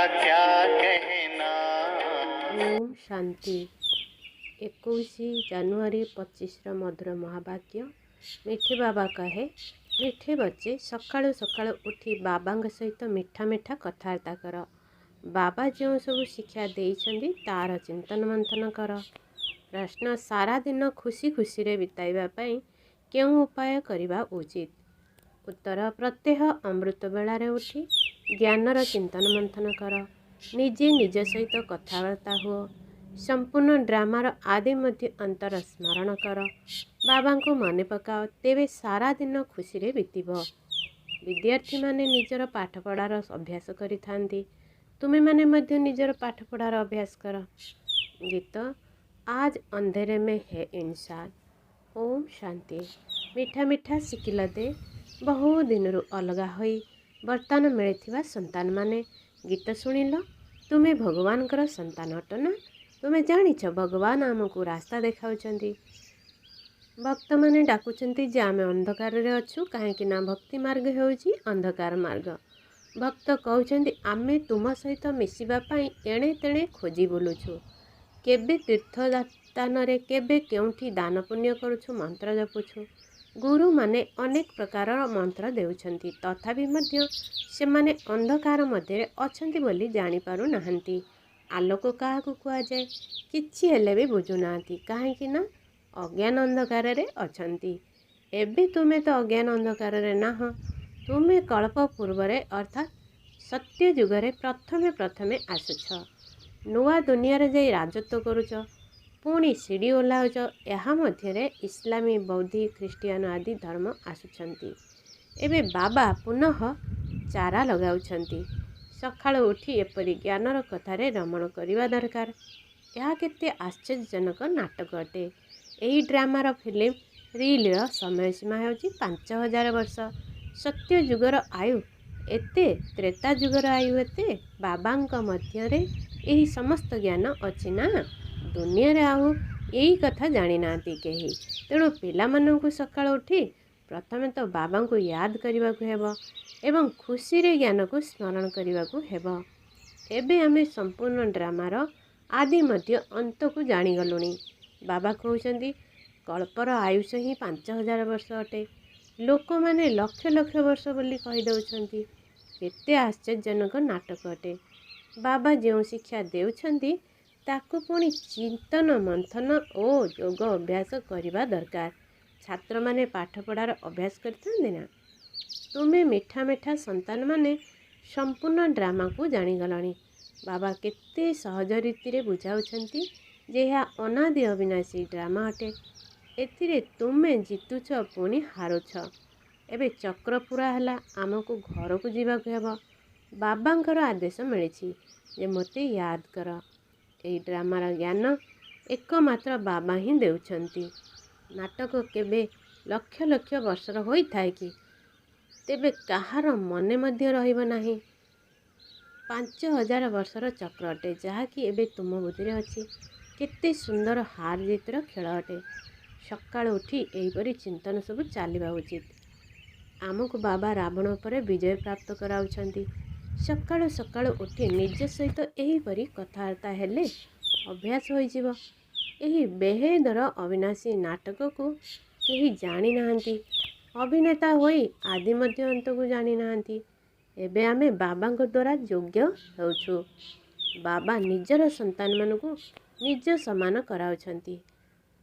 क्या कहना। ओम शांति। 21 ଜାନୁଆରୀ 25 ମଧୁର ମହାବାକ୍ୟ। ମିଠି ବାବା କହେ, ମିଠି ବଚ୍ଚେ ସକାଳୁ ସକାଳୁ ଉଠି ବାବାଙ୍କ ସହିତ ମିଠା ମିଠା କଥାବାର୍ତ୍ତା କର। ବାବା ଯେଉଁ ସବୁ ଶିକ୍ଷା ଦେଇଛନ୍ତି ତାର ଚିନ୍ତନ ମନ୍ଥନ କର। ପ୍ରଶ୍ନ, ସାରା ଦିନ ଖୁସି ଖୁସିରେ ବିତାଇବା ପାଇଁ କେଉଁ ଉପାୟ କରିବା ଉଚିତ? ଉତ୍ତର, ପ୍ରତ୍ୟହ ଅମୃତ ବେଳାରେ ଉଠି ଜ୍ଞାନର ଚିନ୍ତନ ମନ୍ଥନ କର। ନିଜେ ନିଜ ସହିତ କଥାବାର୍ତ୍ତା ହୁଅ। ସମ୍ପୂର୍ଣ୍ଣ ଡ୍ରାମାର ଆଦି ମଧ୍ୟ ଅନ୍ତର ସ୍ମରଣ କର। ବାବାଙ୍କୁ ମନେ ପକାଅ, ତେବେ ସାରା ଦିନ ଖୁସିରେ ବିତିବ। ବିଦ୍ୟାର୍ଥୀମାନେ ନିଜର ପାଠପଢ଼ାର ଅଭ୍ୟାସ କରିଥାନ୍ତି। ତୁମେମାନେ ମଧ୍ୟ ନିଜର ପାଠପଢ଼ାର ଅଭ୍ୟାସ କର। ଗୀତ, ଆଜ ଅନ୍ଧେରେ ମେ ହେ ଇନସାନ। ଓମ୍ ଶାନ୍ତି। ମିଠା ମିଠା ଶିଖିଲ ଦେ। ବହୁ ଦିନରୁ ଅଲଗା ହୋଇ ବର୍ତ୍ତମାନ ମିଳିଥିବା ସନ୍ତାନମାନେ, ଗୀତ ଶୁଣିଲ। ତୁମେ ଭଗବାନଙ୍କର ସନ୍ତାନ ଅଟ ନା? ତୁମେ ଜାଣିଛ ଭଗବାନ ଆମକୁ ରାସ୍ତା ଦେଖାଉଛନ୍ତି। ଭକ୍ତମାନେ ଡାକୁଛନ୍ତି ଯେ ଆମେ ଅନ୍ଧକାରରେ ଅଛୁ, କାହିଁକି ନା ଭକ୍ତି ମାର୍ଗ ହେଉଛି ଅନ୍ଧକାର ମାର୍ଗ। ଭକ୍ତ କହୁଛନ୍ତି ଆମେ ତୁମ ସହିତ ମିଶିବା ପାଇଁ ଏଣେ ତେଣେ ଖୋଜି ବୁଲୁଛୁ। କେବେ ତୀର୍ଥସ୍ଥାନରେ, କେବେ କେଉଁଠି ଦାନ ପୁଣ୍ୟ କରୁଛୁ, ମନ୍ତ୍ର ଜପୁଛୁ। ଗୁରୁମାନେ ଅନେକ ପ୍ରକାରର ମନ୍ତ୍ର ଦେଉଛନ୍ତି, ତଥାପି ମଧ୍ୟ ସେମାନେ ଅନ୍ଧକାର ମଧ୍ୟରେ ଅଛନ୍ତି ବୋଲି ଜାଣିପାରୁନାହାନ୍ତି। ଆଲୋକ କାହାକୁ କୁହାଯାଏ? କିଛି ହେଲେ ବି ବୁଝୁନାହାନ୍ତି, କାହିଁକି ନା ଅଜ୍ଞାନ ଅନ୍ଧକାରରେ ଅଛନ୍ତି। ଏବେ ତୁମେ ତ ଅଜ୍ଞାନ ଅନ୍ଧକାରରେ ନାହଁ। ତୁମେ କଳ୍ପ ପୂର୍ବରେ ଅର୍ଥାତ୍ ସତ୍ୟ ଯୁଗରେ ପ୍ରଥମେ ଆସୁଛ। ନୂଆ ଦୁନିଆରେ ଯାଇ ରାଜତ୍ୱ କରୁଛ, ପୁଣି ସିଡ଼ି ଓହ୍ଲାଉଛ। ଏହା ମଧ୍ୟରେ ଇସଲାମୀ, ବୌଦ୍ଧ, ଖ୍ରୀଷ୍ଟିଆନ ଆଦି ଧର୍ମ ଆସୁଛନ୍ତି। ଏବେ ବାବା ପୁନଃ ଚାରା ଲଗାଉଛନ୍ତି। ସକାଳୁ ଉଠି ଏପରି ଜ୍ଞାନର କଥାରେ ରମଣ କରିବା ଦରକାର। ଏହା କେତେ ଆଶ୍ଚର୍ଯ୍ୟଜନକ ନାଟକ ଅଟେ। ଏହି ଡ୍ରାମାର ଫିଲ୍ମ ରିଲ୍ର ସମୟସୀମା ହେଉଛି 5000 ବର୍ଷ। ସତ୍ୟ ଯୁଗର ଆୟୁ ଏତେ, ତ୍ରେତା ଯୁଗର ଆୟୁ ଏତେ। ବାବାଙ୍କ ମଧ୍ୟରେ ଏହି ସମସ୍ତ ଜ୍ଞାନ ଅଛି ନା? ଦୁନିଆରେ ଆଉ ଏହି କଥା ଜାଣିନାହାନ୍ତି କେହି। ତେଣୁ ପିଲାମାନଙ୍କୁ ସକାଳୁ ଉଠି ପ୍ରଥମେ ତ ବାବାଙ୍କୁ ୟାଦ କରିବାକୁ ହେବ ଏବଂ ଖୁସିରେ ଜ୍ଞାନକୁ ସ୍ମରଣ କରିବାକୁ ହେବ। ଏବେ ଆମେ ସମ୍ପୂର୍ଣ୍ଣ ଡ୍ରାମାର ଆଦି ମଧ୍ୟ ଅନ୍ତକୁ ଜାଣିଗଲୁଣି। ବାବା କହୁଛନ୍ତି କଳ୍ପର ଆୟୁଷ ହିଁ 5000 ବର୍ଷ ଅଟେ। ଲୋକମାନେ ଲକ୍ଷ ଲକ୍ଷ ବର୍ଷ ବୋଲି କହିଦେଉଛନ୍ତି। କେତେ ଆଶ୍ଚର୍ଯ୍ୟଜନକ ନାଟକ ଅଟେ। ବାବା ଯେଉଁ ଶିକ୍ଷା ଦେଉଛନ୍ତି ତାକୁ ପୁଣି ଚିନ୍ତନ ମନ୍ଥନ ଓ ଯୋଗ ଅଭ୍ୟାସ କରିବା ଦରକାର। ଛାତ୍ରମାନେ ପାଠପଢ଼ାର ଅଭ୍ୟାସ କରିଥାନ୍ତି ନା? ତୁମେ ମିଠା ମିଠା ସନ୍ତାନମାନେ ସମ୍ପୂର୍ଣ୍ଣ ଡ୍ରାମାକୁ ଜାଣିଗଲଣି। ବାବା କେତେ ସହଜ ରୀତିରେ ବୁଝାଉଛନ୍ତି ଯେ ଏହା ଅନାଦି ଅବିନାଶୀ ଡ୍ରାମା ଅଟେ। ଏଥିରେ ତୁମେ ଜିତୁଛ ପୁଣି ହାରୁଛ। ଏବେ ଚକ୍ର ପୁରା ହେଲା, ଆମକୁ ଘରକୁ ଯିବାକୁ ହେବ। ବାବାଙ୍କର ଆଦେଶ ମିଳିଛି ଯେ ମୋତେ ୟାଦ କର। ଏହି ଡ୍ରାମାର ଜ୍ଞାନ ଏକମାତ୍ର ବାବା ହିଁ ଦେଉଛନ୍ତି। ନାଟକ କେବେ ଲକ୍ଷ ଲକ୍ଷ ବର୍ଷର ହୋଇଥାଏ କି? ତେବେ କାହାର ମନେ ମଧ୍ୟ ରହିବ ନାହିଁ। 5000 ବର୍ଷର ଚକ୍ର ଅଟେ, ଯାହାକି ଏବେ ତୁମ ବୁଦ୍ଧିରେ ଅଛି। କେତେ ସୁନ୍ଦର ହାର ଜିତର ଖେଳ ଅଟେ। ସକାଳୁ ଉଠି ଏହିପରି ଚିନ୍ତନ ସବୁ ଚାଲିବା ଉଚିତ। ଆମକୁ ବାବା ରାବଣ ଉପରେ ବିଜୟ ପ୍ରାପ୍ତ କରାଉଛନ୍ତି। ସକାଳୁ ସକାଳୁ ଉଠି ନିଜ ସହିତ ଏହିପରି କଥାବାର୍ତ୍ତା ହେଲେ ଅଭ୍ୟାସ ହୋଇଯିବ। ଏହି ବେହେଦର ଅବିନାଶୀ ନାଟକକୁ କେହି ଜାଣିନାହାନ୍ତି। ଅଭିନେତା ହୋଇ ଆଦି ମଧ୍ୟ ଅନ୍ତକୁ ଜାଣିନାହାନ୍ତି। ଏବେ ଆମେ ବାବାଙ୍କ ଦ୍ୱାରା ଯୋଗ୍ୟ ହେଉଛୁ। ବାବା ନିଜର ସନ୍ତାନମାନଙ୍କୁ ନିଜ ସମାନ କରାଉଛନ୍ତି।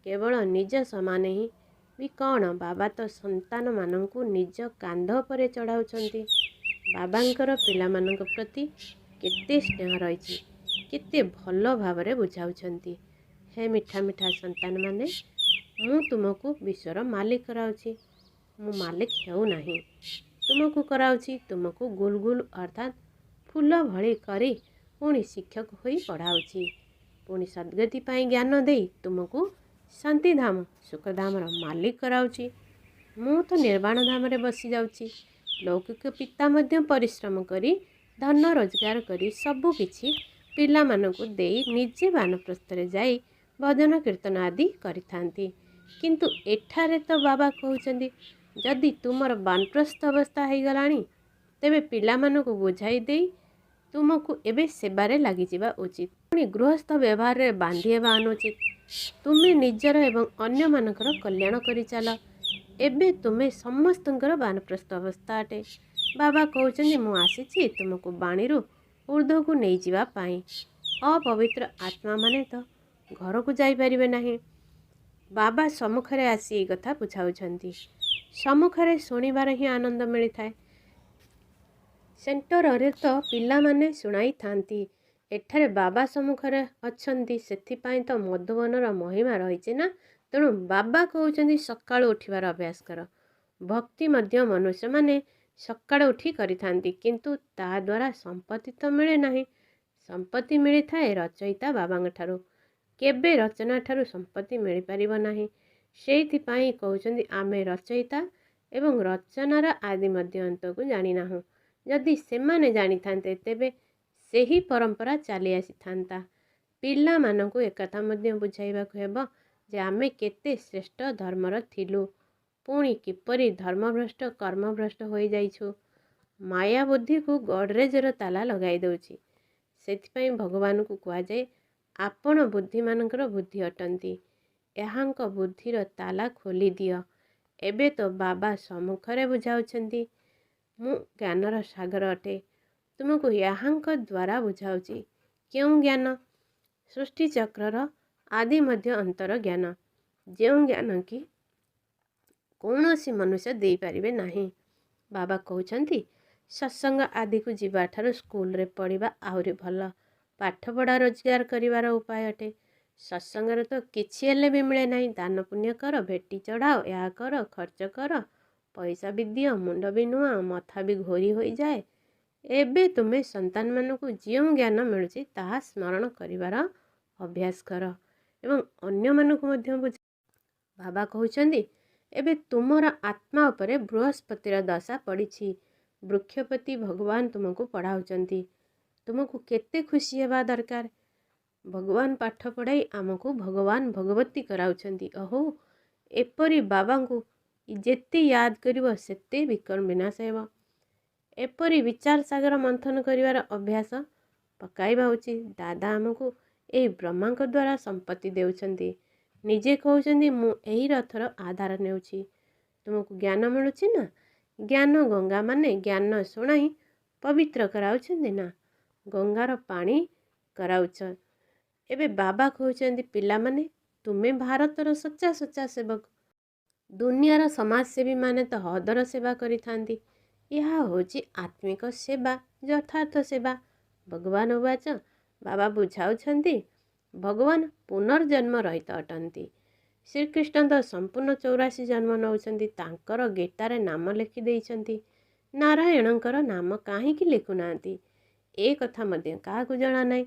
କେବଳ ନିଜ ସମାନ ହିଁ ବି କ'ଣ, ବାବା ତ ସନ୍ତାନମାନଙ୍କୁ ନିଜ କାନ୍ଧ ଉପରେ ଚଢ଼ାଉଛନ୍ତି। ବାବାଙ୍କର ପିଲାମାନଙ୍କ ପ୍ରତି କେତେ ସ୍ନେହ ରହିଛି, କେତେ ଭଲ ଭାବରେ ବୁଝାଉଛନ୍ତି। ହେ ମିଠା ମିଠା ସନ୍ତାନମାନେ, ମୁଁ ତୁମକୁ ବିଶ୍ୱର ମାଲିକ କରାଉଛି। ମୁଁ ମାଲିକ ହେଉନାହିଁ, ତୁମକୁ କରାଉଛି। ତୁମକୁ ଗୁଲ ଗୁଲ ଅର୍ଥାତ୍ ଫୁଲ ଭଳି କରି ପୁଣି ଶିକ୍ଷକ ହୋଇ ପଢ଼ାଉଛି। ପୁଣି ସଦ୍ଗତି ପାଇଁ ଜ୍ଞାନ ଦେଇ ତୁମକୁ ଶାନ୍ତିଧାମ, ସୁଖଧାମର ମାଲିକ କରାଉଛି। ମୁଁ ତ ନିର୍ବାଣ ଧାମରେ ବସିଯାଉଛି। ଲୌକିକ ପିତା ମଧ୍ୟ ପରିଶ୍ରମ କରି ଧନ ରୋଜଗାର କରି ସବୁ କିଛି ପିଲାମାନଙ୍କୁ ଦେଇ ନିଜେ ବାନପ୍ରସ୍ଥରେ ଯାଇ ଭଜନ କୀର୍ତ୍ତନ ଆଦି କରିଥାନ୍ତି। କିନ୍ତୁ ଏଠାରେ ତ ବାବା କହୁଛନ୍ତି ଯଦି ତୁମର ବାନପ୍ରସ୍ଥ ଅବସ୍ଥା ହୋଇଗଲାଣି, ତେବେ ପିଲାମାନଙ୍କୁ ବୁଝାଇ ଦେଇ ତୁମକୁ ଏବେ ସେବାରେ ଲାଗିଯିବା ଉଚିତ। ପୁଣି ଗୃହସ୍ଥ ବ୍ୟବହାରରେ ବାନ୍ଧି ହେବା ଅନୁଚିତ। ତୁମେ ନିଜର ଏବଂ ଅନ୍ୟମାନଙ୍କର କଲ୍ୟାଣ କରିଚାଲ। ଏବେ ତୁମେ ସମସ୍ତଙ୍କର ବାନପ୍ରସ୍ଥ ଅବସ୍ଥା ଅଟେ। ବାବା କହୁଛନ୍ତି ମୁଁ ଆସିଛି ତୁମକୁ ବାଣୀରୁ ଉର୍ଦ୍ଧ୍ୱକୁ ନେଇଯିବା ପାଇଁ। ଅପବିତ୍ର ଆତ୍ମାମାନେ ତ ଘରକୁ ଯାଇପାରିବେ ନାହିଁ। ବାବା ସମ୍ମୁଖରେ ଆସି ଏହି କଥା ବୁଝାଉଛନ୍ତି। ସମ୍ମୁଖରେ ଶୁଣିବାର ହିଁ ଆନନ୍ଦ ମିଳିଥାଏ। ସେଣ୍ଟରରେ ତ ପିଲାମାନେ ଶୁଣାଇଥାନ୍ତି। ଏଠାରେ ବାବା ସମ୍ମୁଖରେ ଅଛନ୍ତି, ସେଥିପାଇଁ ତ ମଧୁବନର ମହିମା ରହିଛି ନା। ତେଣୁ ବାବା କହୁଛନ୍ତି ସକାଳୁ ଉଠିବାର ଅଭ୍ୟାସ କର। ଭକ୍ତି ମଧ୍ୟ ମନୁଷ୍ୟମାନେ ସକାଳୁ ଉଠି କରିଥାନ୍ତି, କିନ୍ତୁ ତାହା ଦ୍ୱାରା ସମ୍ପତ୍ତି ତ ମିଳେ ନାହିଁ। ସମ୍ପତ୍ତି ମିଳିଥାଏ ରଚୟିତା ବାବାଙ୍କଠାରୁ। କେବେ ରଚନା ଠାରୁ ସମ୍ପତ୍ତି ମିଳିପାରିବ ନାହିଁ। ସେଇଥିପାଇଁ କହୁଛନ୍ତି ଆମେ ରଚୟିତା ଏବଂ ରଚନାର ଆଦି ମଧ୍ୟ ଅନ୍ତକୁ ଜାଣିନାହୁଁ। ଯଦି ସେମାନେ ଜାଣିଥାନ୍ତେ ତେବେ ସେହି ପରମ୍ପରା ଚାଲି ଆସିଥାନ୍ତା। ପିଲାମାନଙ୍କୁ ଏକଥା ମଧ୍ୟ ବୁଝାଇବାକୁ ହେବ ଯେ ଆମେ କେତେ ଶ୍ରେଷ୍ଠ ଧର୍ମର ଥିଲୁ, ପୁଣି କିପରି ଧର୍ମଭ୍ରଷ୍ଟ କର୍ମଭ୍ରଷ୍ଟ ହୋଇଯାଇଛୁ। ମାୟା ବୁଦ୍ଧିକୁ ଗଡ଼ରେଜର ତାଲା ଲଗାଇ ଦେଉଛି। ସେଥିପାଇଁ ଭଗବାନଙ୍କୁ କୁହାଯାଏ ଆପଣ ବୁଦ୍ଧିମାନଙ୍କର ବୁଦ୍ଧି ଅଟନ୍ତି, ଏହାଙ୍କ ବୁଦ୍ଧିର ତାଲା ଖୋଲିଦିଅ। ଏବେ ତ ବାବା ସମ୍ମୁଖରେ ବୁଝାଉଛନ୍ତି ମୁଁ ଜ୍ଞାନର ସାଗର ଅଟେ। ତୁମକୁ ଏହାଙ୍କ ଦ୍ୱାରା ବୁଝାଉଛି। କେଉଁ ଜ୍ଞାନ? ସୃଷ୍ଟିଚକ୍ରର ଆଦି ମଧ୍ୟ ଅନ୍ତର ଜ୍ଞାନ, ଯେଉଁ ଜ୍ଞାନ କି କୌଣସି ମନୁଷ୍ୟ ଦେଇପାରିବେ ନାହିଁ। ବାବା କହୁଛନ୍ତି ସତ୍ସଙ୍ଗ ଆଦିକୁ ଯିବାଠାରୁ ସ୍କୁଲରେ ପଢ଼ିବା ଆହୁରି ଭଲ। ପାଠପଢ଼ା ରୋଜଗାର କରିବାର ଉପାୟ ଅଟେ। ସତ୍ସଙ୍ଗରେ ତ କିଛି ହେଲେ ବି ମିଳେ ନାହିଁ। ଦାନ ପୁଣ୍ୟ କର, ଭେଟି ଚଢ଼ାଅ, ଏହା କର, ଖର୍ଚ୍ଚ କର, ପଇସା ବି ଦିଅ, ମୁଣ୍ଡ ବି ନୁଆଁ, ମଥା ବି ଘୋରି ହୋଇଯାଏ। ଏବେ ତୁମେ ସନ୍ତାନମାନଙ୍କୁ ଯେଉଁ ଜ୍ଞାନ ମିଳୁଛି ତାହା ସ୍ମରଣ କରିବାର ଅଭ୍ୟାସ କର ଏବଂ ଅନ୍ୟମାନଙ୍କୁ ମଧ୍ୟ ବୁଝ। ବାବା କହୁଛନ୍ତି ଏବେ ତୁମର ଆତ୍ମା ଉପରେ ବୃହସ୍ପତିର ଦଶା ପଡ଼ିଛି। ବୃକ୍ଷପତି ଭଗବାନ ତୁମକୁ ପଢ଼ାଉଛନ୍ତି। ତୁମକୁ କେତେ ଖୁସି ହେବା ଦରକାର। ଭଗବାନ ପାଠ ପଢ଼ାଇ ଆମକୁ ଭଗବାନ ଭଗବତୀ କରାଉଛନ୍ତି। ଓହୋ, ଏପରି ବାବାଙ୍କୁ ଯେତେ ୟାଦ କରିବ ସେତେ ବିକର୍ମ ବିନାଶ ହେବ। ଏପରି ବିଚାର ସାଗର ମନ୍ଥନ କରିବାର ଅଭ୍ୟାସ ପକାଇବା ଉଚିତ। ଦାଦା ଆମକୁ ଏହି ବ୍ରହ୍ମାଙ୍କ ଦ୍ୱାରା ସମ୍ପତ୍ତି ଦେଉଛନ୍ତି। ନିଜେ କହୁଛନ୍ତି ମୁଁ ଏହି ରଥର ଆଧାର ନେଉଛି। ତୁମକୁ ଜ୍ଞାନ ମିଳୁଛି ନା? ଜ୍ଞାନ ଗଙ୍ଗା ମାନେ ଜ୍ଞାନ ଶୁଣାଇ ପବିତ୍ର କରାଉଛନ୍ତି ନା? ଗଙ୍ଗାର ପାଣି କରାଉଛ। ଏବେ ବାବା କହୁଛନ୍ତି ପିଲାମାନେ ତୁମେ ଭାରତର ସଚ୍ଚା ସଚ୍ଚା ସେବକ। ଦୁନିଆର ସମାଜସେବୀମାନେ ତ ହଦର ସେବା କରିଥାନ୍ତି। ଏହା ହେଉଛି ଆତ୍ମିକ ସେବା, ଯଥାର୍ଥ ସେବା। ଭଗବାନ ଉବାଚ, ବାବା ବୁଝାଉଛନ୍ତି ଭଗବାନ ପୁନର୍ଜନ୍ମ ରହିତ ଅଟନ୍ତି। ଶ୍ରୀକୃଷ୍ଣ ତ ସମ୍ପୂର୍ଣ୍ଣ 84 ଜନ୍ମ ନେଉଛନ୍ତି। ତାଙ୍କର ଗୀତାରେ ନାମ ଲେଖି ଦେଇଛନ୍ତି। ନାରାୟଣଙ୍କର ନାମ କାହିଁକି ଲେଖୁନାହାନ୍ତି? ଏ କଥା ମଧ୍ୟ କାହାକୁ ଜଣା ନାହିଁ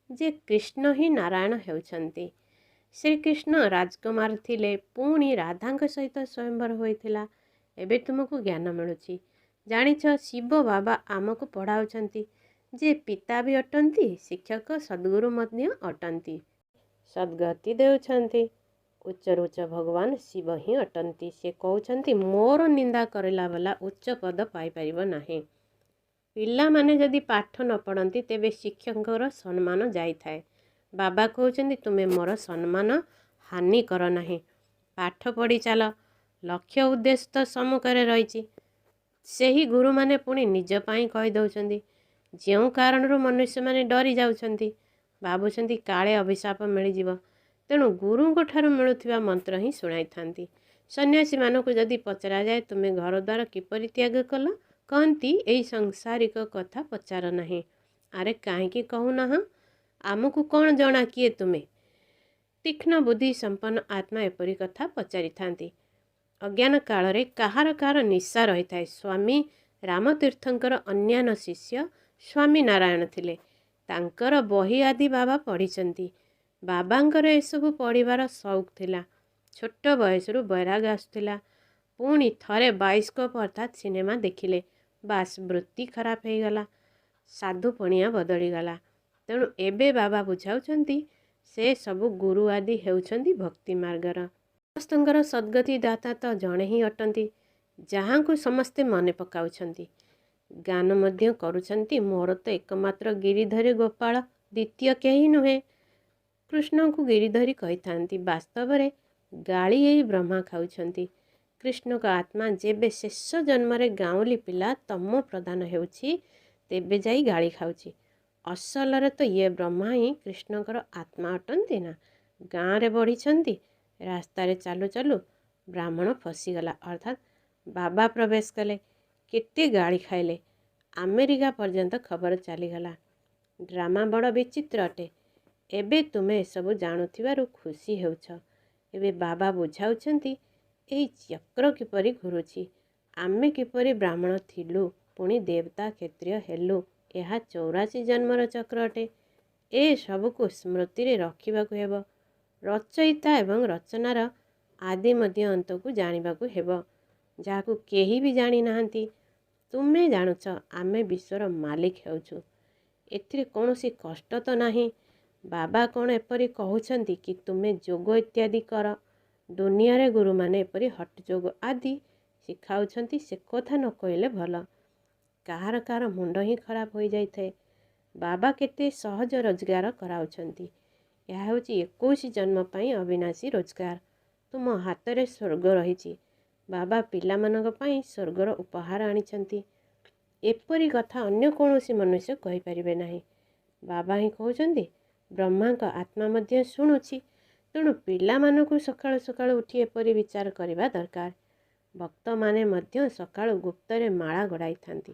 ଯେ କୃଷ୍ଣ ହିଁ ନାରାୟଣ ହେଉଛନ୍ତି। ଶ୍ରୀକୃଷ୍ଣ ରାଜକୁମାର ଥିଲେ, ପୁଣି ରାଧାଙ୍କ ସହିତ ସ୍ୱୟଂବର ହୋଇଥିଲା। ଏବେ ତୁମକୁ ଜ୍ଞାନ ମିଳୁଛି। ଜାଣିଛ ଶିବ ବାବା ଆମକୁ ପଢ଼ାଉଛନ୍ତି ଯେ ପିତା ବି ଅଟନ୍ତି, ଶିକ୍ଷକ ସଦ୍ଗୁରୁ ମଧ୍ୟ ଅଟନ୍ତି, ସଦ୍ଗତି ଦେଉଛନ୍ତି। ଉଚ୍ଚରୁ ଉଚ୍ଚ ଭଗବାନ ଶିବ ହିଁ ଅଟନ୍ତି। ସେ କହୁଛନ୍ତି ମୋର ନିନ୍ଦା କରିଲା ବାଲା ଉଚ୍ଚ ପଦ ପାଇପାରିବ ନାହିଁ। ପିଲାମାନେ ଯଦି ପାଠ ନ ପଢ଼ନ୍ତି ତେବେ ଶିକ୍ଷକଙ୍କର ସମ୍ମାନ ଯାଇଥାଏ। ବାବା କହୁଛନ୍ତି ତୁମେ ମୋର ସମ୍ମାନ ହାନି କର ନାହିଁ। ପାଠ ପଢ଼ି ଚାଲ। ଲକ୍ଷ୍ୟ ଉଦ୍ଦେଶ୍ୟ ତ ସମ୍ମୁଖରେ ରହିଛି। ସେହି ଗୁରୁମାନେ ପୁଣି ନିଜ ପାଇଁ କହିଦେଉଛନ୍ତି। ଯେଉଁ କାରଣରୁ ମନୁଷ୍ୟମାନେ ଡରି ଯାଉଛନ୍ତି, ଭାବୁଛନ୍ତି କାଳେ ଅଭିଶାପ ମିଳିଯିବ, ତେଣୁ ଗୁରୁଙ୍କ ଠାରୁ ମିଳୁଥିବା ମନ୍ତ୍ର ହିଁ ଶୁଣାଇଥାନ୍ତି। ସନ୍ନ୍ୟାସୀମାନଙ୍କୁ ଯଦି ପଚରାଯାଏ ତୁମେ ଘରଦ୍ୱାର କିପରି ତ୍ୟାଗ କଲ, କହନ୍ତି ଏହି ସଂସାରିକ କଥା ପଚାର ନାହିଁ। ଆରେ କାହିଁକି କହୁନାହଁ? ଆମକୁ କ'ଣ ଜଣା କିଏ ତୁମେ? ତୀକ୍ଷ୍ଣ ବୁଦ୍ଧି ସମ୍ପନ୍ନ ଆତ୍ମା ଏପରି କଥା ପଚାରିଥାନ୍ତି। ଅଜ୍ଞାନ କାଳରେ କାହାର କାହାର ନିଶା ରହିଥାଏ। ସ୍ୱାମୀ ରାମତୀର୍ଥଙ୍କର ଅନ୍ୟାନ୍ୟ ଶିଷ୍ୟ ସ୍ୱାମୀ ନାରାୟଣ ଥିଲେ। ତାଙ୍କର ବହି ଆଦି ବାବା ପଢ଼ିଛନ୍ତି। ବାବାଙ୍କର ଏସବୁ ପଢ଼ିବାର ସଉକ ଥିଲା। ଛୋଟ ବୟସରୁ ବୈରାଗ ଆସୁଥିଲା। ପୁଣି ଥରେ ବାଇସ୍କୋପ ଅର୍ଥାତ୍ ସିନେମା ଦେଖିଲେ, ବାସ୍ ବୃତ୍ତି ଖରାପ ହେଇଗଲା। ସାଧୁ ପଣିଆ ବଦଳିଗଲା। ତେଣୁ ଏବେ ବାବା ବୁଝାଉଛନ୍ତି ସେ ସବୁ ଗୁରୁ ଆଦି ହେଉଛନ୍ତି ଭକ୍ତି ମାର୍ଗର। ସମସ୍ତଙ୍କର ସଦ୍ଗତି ଦାତା ତ ଜଣେ ହିଁ ଅଟନ୍ତି, ଯାହାଙ୍କୁ ସମସ୍ତେ ମନେ ପକାଉଛନ୍ତି। ଗାନ ମଧ୍ୟ କରୁଛନ୍ତି, ମୋର ତ ଏକମାତ୍ର ଗିରିଧରି ଗୋପାଳ, ଦ୍ୱିତୀୟ କେହି ନୁହେଁ। କୃଷ୍ଣଙ୍କୁ ଗିରିଧରି କହିଥାନ୍ତି। ବାସ୍ତବରେ ଗାଳି ଏଇ ବ୍ରହ୍ମା ଖାଉଛନ୍ତି। କୃଷ୍ଣଙ୍କ ଆତ୍ମା ଯେବେ ଶେଷ ଜନ୍ମରେ ଗାଉଁଲି ପିଲା ତମ ପ୍ରଦାନ ହେଉଛି, ତେବେ ଯାଇ ଗାଳି ଖାଉଛି। ଅସଲରେ ତ ଇଏ ବ୍ରହ୍ମା ହିଁ କୃଷ୍ଣଙ୍କର ଆତ୍ମା ଅଟନ୍ତି ନା। ଗାଁରେ ବଢ଼ିଛନ୍ତି, ରାସ୍ତାରେ ଚାଲୁ ଚାଲୁ ବ୍ରାହ୍ମଣ ଫସିଗଲା, ଅର୍ଥାତ୍ ବାବା ପ୍ରବେଶ କଲେ। କେତେ ଗାଳି ଖାଇଲେ, ଆମେରିକା ପର୍ଯ୍ୟନ୍ତ ଖବର ଚାଲିଗଲା। ଡ୍ରାମା ବଡ଼ ବିଚିତ୍ର ଅଟେ। ଏବେ ତୁମେ ଏସବୁ ଜାଣୁଥିବାରୁ ଖୁସି ହେଉଛ। ଏବେ ବାବା ବୁଝାଉଛନ୍ତି ଏହି ଚକ୍ର କିପରି ଘୁରୁଛି। ଆମେ କିପରି ବ୍ରାହ୍ମଣ ଥିଲୁ, ପୁଣି ଦେବତା କ୍ଷତ୍ରିୟ ହେଲୁ। ଏହା 84 ଜନ୍ମର ଚକ୍ର ଅଟେ। ଏ ସବୁକୁ ସ୍ମୃତିରେ ରଖିବାକୁ ହେବ। ରଚୟିତା ଏବଂ ରଚନାର ଆଦି ମଧ୍ୟ ଅନ୍ତକୁ ଜାଣିବାକୁ ହେବ, ଯାହାକୁ କେହି ବି ଜାଣିନାହାନ୍ତି। ତୁମେ ଜାଣୁଛ, ଆମେ ବିଶ୍ୱର ମାଲିକ ହେଉଛୁ। ଏଥିରେ କୌଣସି କଷ୍ଟ ତ ନାହିଁ। ବାବା କ'ଣ ଏପରି କହୁଛନ୍ତି କି ତୁମେ ଯୋଗ ଇତ୍ୟାଦି କର? ଦୁନିଆରେ ଗୁରୁମାନେ ଏପରି ହଟ୍ ଯୋଗ ଆଦି ଶିଖାଉଛନ୍ତି, ସେ କଥା ନ କହିଲେ ଭଲ। କାହାର କାହାର ମୁଣ୍ଡ ହିଁ ଖରାପ ହୋଇଯାଇଥାଏ। ବାବା କେତେ ସହଜ ରୋଜଗାର କରାଉଛନ୍ତି। ଏହା ହେଉଛି 21 ଜନ୍ମ ପାଇଁ ଅବିନାଶୀ ରୋଜଗାର। ତୁମ ହାତରେ ସ୍ୱର୍ଗ ରହିଛି। ବାବା ପିଲାମାନଙ୍କ ପାଇଁ ସ୍ୱର୍ଗର ଉପହାର ଆଣିଛନ୍ତି। ଏପରି କଥା ଅନ୍ୟ କୌଣସି ମନୁଷ୍ୟ କହିପାରିବେ ନାହିଁ। ବାବା ହିଁ କହୁଛନ୍ତି, ବ୍ରହ୍ମାଙ୍କ ଆତ୍ମା ମଧ୍ୟ ଶୁଣୁଛି। ତେଣୁ ପିଲାମାନଙ୍କୁ ସକାଳୁ ସକାଳୁ ଉଠି ଏପରି ବିଚାର କରିବା ଦରକାର। ଭକ୍ତମାନେ ମଧ୍ୟ ସକାଳୁ ଗୁପ୍ତରେ ମାଳା ଗଡ଼ାଇଥାନ୍ତି।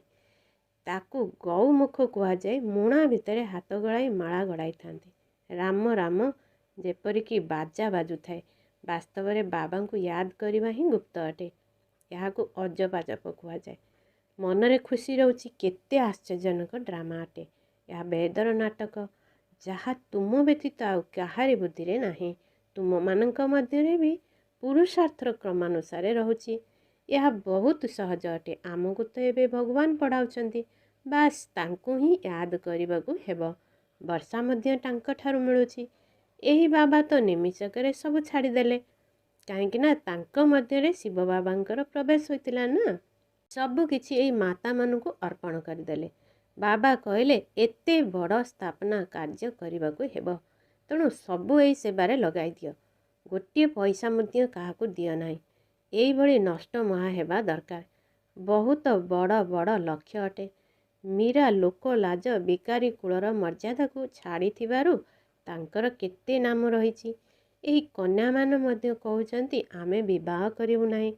ତାକୁ ଗୌମୁଖ କୁହାଯାଏ। ମୁଣା ଭିତରେ ହାତ ଗଳାଇ ମାଳା ଗଡ଼ାଇଥାନ୍ତି। ରାମ ରାମ ଯେପରିକି ବାଜା ବାଜୁଥାଏ। ବାସ୍ତବରେ ବାବାଙ୍କୁ ୟାଦ କରିବା ହିଁ ଗୁପ୍ତ ଅଟେ। ଏହାକୁ ଅଜପା ଜପ କୁହାଯାଏ। ମନରେ ଖୁସି ରହୁଛି, କେତେ ଆଶ୍ଚର୍ଯ୍ୟଜନକ ଡ୍ରାମା ଅଟେ। ଏହା ବେଦର ନାଟକ, ଯାହା ତୁମ ବ୍ୟତୀତ ଆଉ କାହାରି ବୁଦ୍ଧିରେ ନାହିଁ। ତୁମମାନଙ୍କ ମଧ୍ୟରେ ବି ପୁରୁଷାର୍ଥର କ୍ରମାନୁସାରେ ରହୁଛି। ଏହା ବହୁତ ସହଜ ଅଟେ। ଆମକୁ ତ ଏବେ ଭଗବାନ ପଢ଼ାଉଛନ୍ତି, ବାସ୍ ତାଙ୍କୁ ହିଁ ୟାଦ କରିବାକୁ ହେବ। ବର୍ଷା ମଧ୍ୟ ତାଙ୍କଠାରୁ ମିଳୁଛି। ଏହି ବାବା ତ ନିମିଷକରେ ସବୁ ଛାଡ଼ିଦେଲେ, କାହିଁକି ନା ତାଙ୍କ ମଧ୍ୟରେ ଶିବ ବାବାଙ୍କର ପ୍ରବେଶ ହୋଇଥିଲା ନା। ସବୁ କିଛି ଏଇ ମାତାମାନଙ୍କୁ ଅର୍ପଣ କରିଦେଲେ। ବାବା କହିଲେ, ଏତେ ବଡ଼ ସ୍ଥାପନା କାର୍ଯ୍ୟ କରିବାକୁ ହେବ, ତେଣୁ ସବୁ ଏଇ ସେବାରେ ଲଗାଇ ଦିଅ। ଗୋଟିଏ ପଇସା ମଧ୍ୟ କାହାକୁ ଦିଅ ନାହିଁ। ଏଇଭଳି ନଷ୍ଟ ମହା ହେବା ଦରକାର। ବହୁତ ବଡ଼ ବଡ଼ ଲକ୍ଷ୍ୟ ଅଟେ। ମୀରା ଲୋକ ଲାଜ ବିକାରୀ କୁଳର ମର୍ଯ୍ୟାଦାକୁ ଛାଡ଼ିଥିବାରୁ ତାଙ୍କର କେତେ ନାମ ରହିଛି। ଏହି କନ୍ୟାମାନେ ମଧ୍ୟ କହୁଛନ୍ତି, ଆମେ ବିବାହ କରିବୁ ନାହିଁ।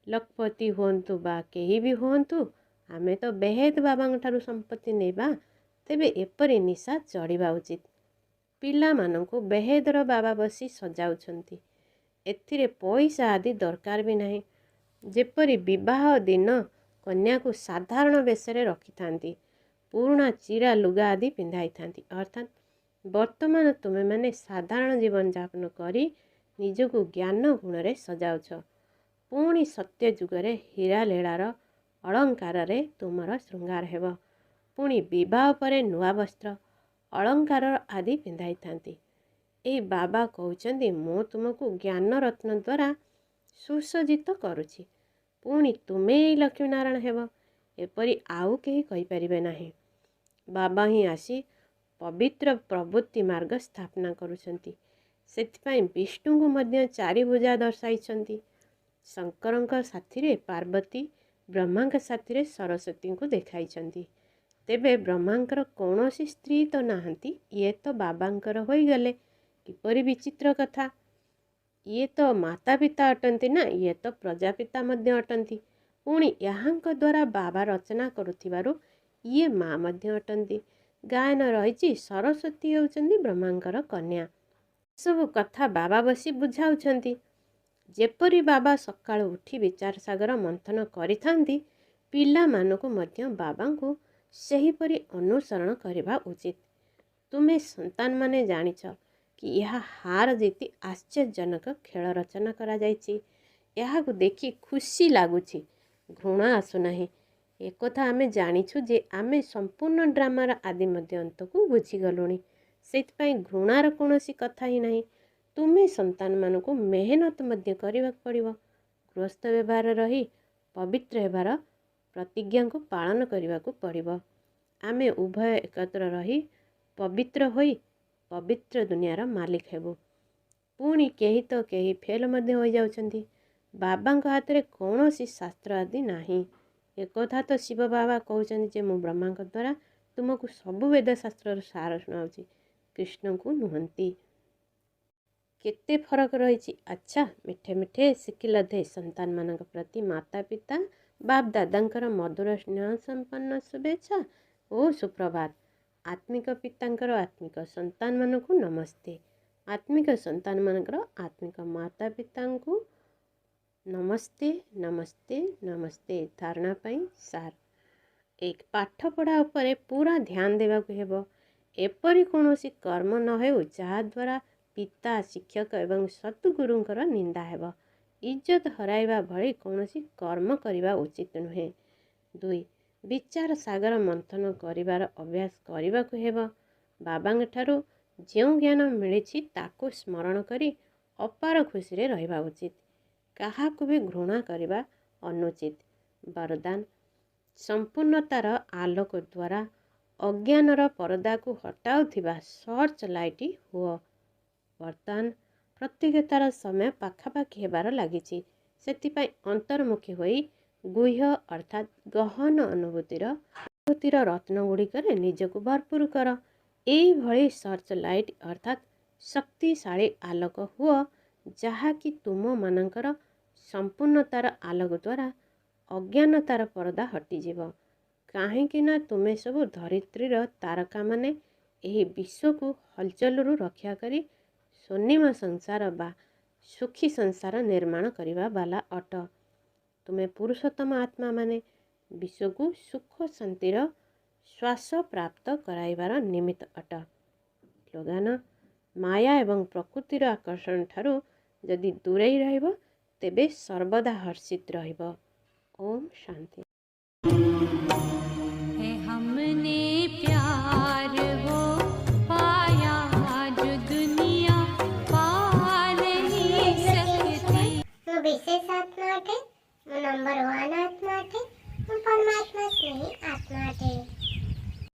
ଲଖପତି ହୁଅନ୍ତୁ ବା କେହି ବି ହୁଅନ୍ତୁ, ଆମେ ତ ବେହେଦ ବାବାଙ୍କଠାରୁ ସମ୍ପତ୍ତି ନେବା। ତେବେ ଏପରି ନିଶା ଚଢ଼ିବା ଉଚିତ। ପିଲାମାନଙ୍କୁ ବେହେଦର ବାବା ବସି ସଜାଉଛନ୍ତି। ଏଥିରେ ପଇସା ଆଦି ଦରକାର ବି ନାହିଁ। ଯେପରି ବିବାହ ଦିନ କନ୍ୟାକୁ ସାଧାରଣ ବେଶରେ ରଖିଥାନ୍ତି, ପୁରୁଣା ଚିରା ଲୁଗା ଆଦି ପିନ୍ଧାଇଥାନ୍ତି, ଅର୍ଥାତ୍ ବର୍ତ୍ତମାନ ତୁମେମାନେ ସାଧାରଣ ଜୀବନଯାପନ କରି ନିଜକୁ ଜ୍ଞାନ ଗୁଣରେ ସଜାଉଛ। ପୁଣି ସତ୍ୟ ଯୁଗରେ ହୀରା ଲୀଳାର ଅଳଙ୍କାରରେ ତୁମର ଶୃଙ୍ଗାର ହେବ। ପୁଣି ବିବାହ ପରେ ନୂଆ ବସ୍ତ୍ର ଅଳଙ୍କାର ଆଦି ପିନ୍ଧାଇଥାନ୍ତି। ଏହି ବାବା କହୁଛନ୍ତି, ମୁଁ ତୁମକୁ ଜ୍ଞାନ ରତ୍ନ ଦ୍ୱାରା ସୁସଜ୍ଜିତ କରୁଛି। ପୁଣି ତୁମେ ଏଇ ଲକ୍ଷ୍ମୀନାରାୟଣ ହେବ, ଏପରି ଆଉ କେହି କହିପାରିବେ ନାହିଁ। ବାବା ହିଁ ଆସି ପବିତ୍ର ପ୍ରବୃତ୍ତି ମାର୍ଗ ସ୍ଥାପନା କରୁଛନ୍ତି। ସେଥିପାଇଁ ବିଷ୍ଣୁଙ୍କୁ ମଧ୍ୟ 4 ଭୁଜା ଦର୍ଶାଇଛନ୍ତି। ଶଙ୍କରଙ୍କ ସାଥିରେ ପାର୍ବତୀ, ବ୍ରହ୍ମାଙ୍କ ସାଥିରେ ସରସ୍ୱତୀଙ୍କୁ ଦେଖାଇଛନ୍ତି। ତେବେ ବ୍ରହ୍ମାଙ୍କର କୌଣସି ସ୍ତ୍ରୀ ତ ନାହାନ୍ତି। ଇଏ ତ ବାବାଙ୍କର ହୋଇଗଲେ। କିପରି ବିଚିତ୍ର କଥା! ଇଏ ତ ମାତା ପିତା ଅଟନ୍ତି ନା, ଇଏ ତ ପ୍ରଜାପିତା ମଧ୍ୟ ଅଟନ୍ତି। ପୁଣି ଏହାଙ୍କ ଦ୍ୱାରା ବାବା ରଚନା କରୁଥିବାରୁ ଇଏ ମା ମଧ୍ୟ ଅଟନ୍ତି। ଗାୟନ ରହିଛି, ସରସ୍ୱତୀ ହେଉଛନ୍ତି ବ୍ରହ୍ମାଙ୍କର କନ୍ୟା। ସବୁ କଥା ବାବା ବସି ବୁଝାଉଛନ୍ତି। ଯେପରି ବାବା ସକାଳୁ ଉଠି ବିଚାର ସାଗର ମନ୍ଥନ କରିଥାନ୍ତି, ପିଲାମାନଙ୍କୁ ମଧ୍ୟ ବାବାଙ୍କୁ ସେହିପରି ଅନୁସରଣ କରିବା ଉଚିତ। ତୁମେ ସନ୍ତାନମାନେ ଜାଣିଛ କି ଏହା ହାର ଜିତି ଆଶ୍ଚର୍ଯ୍ୟଜନକ ଖେଳ ରଚନା କରାଯାଇଛି। ଏହାକୁ ଦେଖି ଖୁସି ଲାଗୁଛି, ଘୃଣା ଆସୁନାହିଁ। ଏକଥା ଆମେ ଜାଣିଛୁ ଯେ ଆମେ ସମ୍ପୂର୍ଣ୍ଣ ଡ୍ରାମାର ଆଦି ମଧ୍ୟ ଅନ୍ତକୁ ବୁଝିଗଲୁଣି। ସେଥିପାଇଁ ଘୃଣାର କୌଣସି କଥା ହିଁ ନାହିଁ। ତୁମେ ସନ୍ତାନମାନଙ୍କୁ ମେହନତ ମଧ୍ୟ କରିବାକୁ ପଡ଼ିବ। ଗୃହସ୍ଥ ବ୍ୟବହାର ରହି ପବିତ୍ର ହେବାର ପ୍ରତିଜ୍ଞାକୁ ପାଳନ କରିବାକୁ ପଡ଼ିବ। ଆମେ ଉଭୟ ଏକତ୍ର ରହି ପବିତ୍ର ହୋଇ ପବିତ୍ର ଦୁନିଆର ମାଲିକ ହେବୁ। ପୁଣି କେହି ତ କେହି ଫେଲ୍ ମଧ୍ୟ ହୋଇଯାଉଛନ୍ତି। ବାବାଙ୍କ ହାତରେ କୌଣସି ଶାସ୍ତ୍ର ଆଦି ନାହିଁ। ଏକଥା ତ ଶିବ ବାବା କହୁଛନ୍ତି ଯେ ମୁଁ ବ୍ରହ୍ମାଙ୍କ ଦ୍ୱାରା ତୁମକୁ ସବୁ ବେଦଶାସ୍ତ୍ରର ସାର ଶୁଣାଉଛି, କୃଷ୍ଣଙ୍କୁ ନୁହନ୍ତି। କେତେ ଫରକ ରହିଛି। ଆଚ୍ଛା, ମିଠେ ମିଠେ ଶିଖିଲଧେ ସନ୍ତାନମାନଙ୍କ ପ୍ରତି ମାତା ପିତା ବାପ ଦାଦାଙ୍କର ମଧୁର ସ୍ନେହ ସମ୍ପନ୍ନ ଶୁଭେଚ୍ଛା ଓ ସୁପ୍ରଭାତ। ଆତ୍ମିକ ପିତାଙ୍କର ଆତ୍ମିକ ସନ୍ତାନମାନଙ୍କୁ ନମସ୍ତେ। ଆତ୍ମିକ ସନ୍ତାନମାନଙ୍କର ଆତ୍ମିକ ମାତା ପିତାଙ୍କୁ ନମସ୍ତେ ନମସ୍ତେ ନମସ୍ତେ। ଧାରଣା ପାଇଁ ସାର୍। ଏକ ପାଠପଢ଼ା ଉପରେ ପୁରା ଧ୍ୟାନ ଦେବାକୁ ହେବ। ଏପରି କୌଣସି କର୍ମ ନ ହେଉ ଯାହାଦ୍ୱାରା ପିତା ଶିକ୍ଷକ ଏବଂ ସଦ୍ଗୁରୁଙ୍କର ନିନ୍ଦା ହେବ। ଇଜ୍ଜତ ହରାଇବା ଭଳି କୌଣସି କର୍ମ କରିବା ଉଚିତ ନୁହେଁ। 2. ବିଚାର ସାଗର ମନ୍ଥନ କରିବାର ଅଭ୍ୟାସ କରିବାକୁ ହେବ। ବାବାଙ୍କଠାରୁ ଯେଉଁ ଜ୍ଞାନ ମିଳିଛି ତାକୁ ସ୍ମରଣ କରି ଅପାର ଖୁସିରେ ରହିବା ଉଚିତ। କାହାକୁ ବି ଘୃଣା କରିବା ଅନୁଚିତ। ବରଦାନ: ସମ୍ପୂର୍ଣ୍ଣତାର ଆଲୋକ ଦ୍ୱାରା ଅଜ୍ଞାନର ପରଦାକୁ ହଟାଉଥିବା ସର୍ଚ୍ଚ ଲାଇଟ୍ ହୁଅ। ବର୍ତ୍ତମାନ ପ୍ରତ୍ୟେକତାର ସମୟ ପାଖାପାଖି ହେବାର ଲାଗିଛି। ସେଥିପାଇଁ ଅନ୍ତର୍ମୁଖୀ ହୋଇ ଗୁହ୍ୟ ଅର୍ଥାତ୍ ଗହନ ଅନୁଭୂତିର ରତ୍ନଗୁଡ଼ିକରେ ନିଜକୁ ଭରପୁର କର। ଏଇଭଳି ସର୍ଚ୍ଚ ଲାଇଟ୍ ଅର୍ଥାତ୍ ଶକ୍ତିଶାଳୀ ଆଲୋକ ହୁଅ, ଯାହାକି ତୁମମାନଙ୍କର ସମ୍ପୂର୍ଣ୍ଣତାର ଆଲୋକ ଦ୍ୱାରା ଅଜ୍ଞାନତାର ପରଦା ହଟିଯିବ। କାହିଁକି ନା ତୁମେ ସବୁ ଧରିତ୍ରୀର ତାରକାମାନେ ଏହି ବିଶ୍ୱକୁ ହଲଚଲରୁ ରକ୍ଷା କରି ସ୍ୱର୍ଣ୍ଣିମ ସଂସାର ବା ସୁଖୀ ସଂସାର ନିର୍ମାଣ କରିବା ବାଲା ଅଟ। ତୁମେ ପୁରୁଷୋତ୍ତମ ଆତ୍ମାମାନେ ବିଶ୍ୱକୁ ସୁଖ ଶାନ୍ତିର ଶ୍ୱାସ ପ୍ରାପ୍ତ କରାଇବାର ନିମିତ୍ତ ଅଟ। ସ୍ଲୋଗାନ: ମାୟା ଏବଂ ପ୍ରକୃତିର ଆକର୍ଷଣ ଠାରୁ ଯଦି ଦୂରେଇ ରହିବ ତେବେ ସର୍ବଦା ହର୍ଷିତ ରହିବ। ଓମ୍ ଶାନ୍ତି। है हमने